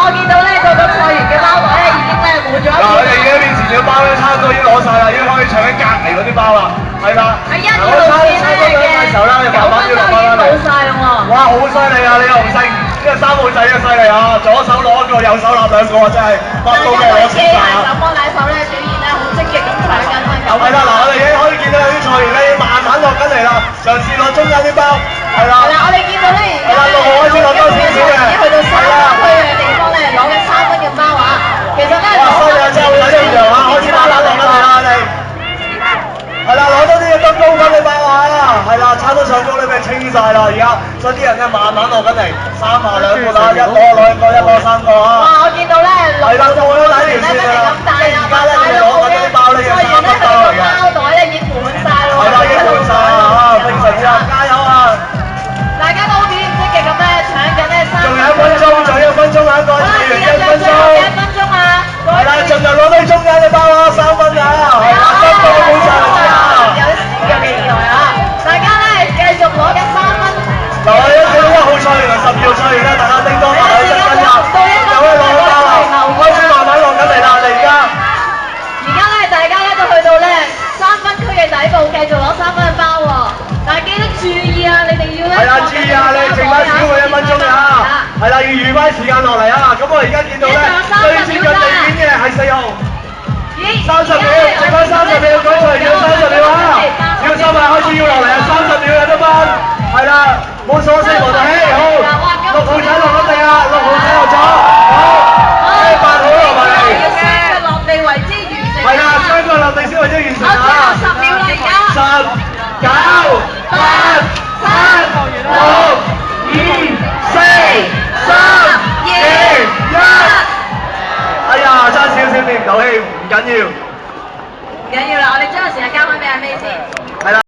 我見到咧個菜園嘅包袋咧已經咧滿咗。嗱，我哋而家面前嘅包咧，差唔多已經攞晒啦，已經可以搶緊隔離嗰啲包啦，係啦。喺1號線咧嘅9分鐘已經冇晒啦喎。哇，好犀利啊！你紅星，呢個3號仔啊，犀利啊！左手攞一個，右手攬兩個啊，真係乜都嘅攞錢晒啊！手摸奶手咧表現咧好積極咁搶緊啦。係啦，嗱，我哋已經可以見到有啲菜園咧慢慢落緊嚟啦，嘗試攞中間啲包，係啦。係啦，我哋見到咧而家6號開始落多少少嘅，已經去到3區嘅地方咧攞緊3蚊嘅包啊。其實咧，哇，犀利啊！真係好睇呢樣啊，開始慢慢落緊嚟啦，我哋。係啦，攞多啲嘅燈高分嘅包啊！係啦，差唔多上高你俾清晒啦，而家所以啲人咧慢慢落緊嚟，3下2個啦，一攞兩個，一攞3個啊！哇！我見到咧係啦，過咗第一條線啦，而家咧我哋攞緊嗰啲包咧，有3蚊包嚟嘅。包袋咧已經滿晒咯。係啦，已經滿晒啦嚇，非常之好，加油啊！大家都好表現積極咁咧搶緊咧3。仲有1分鐘，仲有1分鐘啊！各位議員1分鐘。1分鐘啊！係啦，盡量攞到中間嘅包啊，3蚊啊！係啦，3個都滿晒啦！有少嘅意外啊！大家咧繼續攞緊3蚊。嗱，我哋一見到1號菜園同12號菜園咧，大家叮當馬喺側跟㗎，有位攞包啦，開始慢慢落緊嚟啦，我哋而家。而家咧，大家咧都去到咧3分區嘅底部，繼續攞3分嘅包喎。但係記得注意啊，你哋要咧。係啊，注意啊，你剩翻少過1分鐘啊！係啦，要預翻時間落嚟啊！咁我而家見到咧，最接近地面嘅係4號。30秒，剩翻30秒，講出嚟要30秒啊！小心啊，開始要落嚟啊！30秒有得分，係啦，冇鎖死無就起，好，6號仔落緊地啊，6號仔落咗，好，8號落埋嚟，要3個落地為之完成。係啦，3個落地先為之完成啊！我最後10秒啦，而家。10、9、8、7、6、5、4、3、2、1。哎呀，爭少少掂唔到氣，唔緊要。唔緊要啦，我哋將個時間交翻俾阿 May 先。係啦。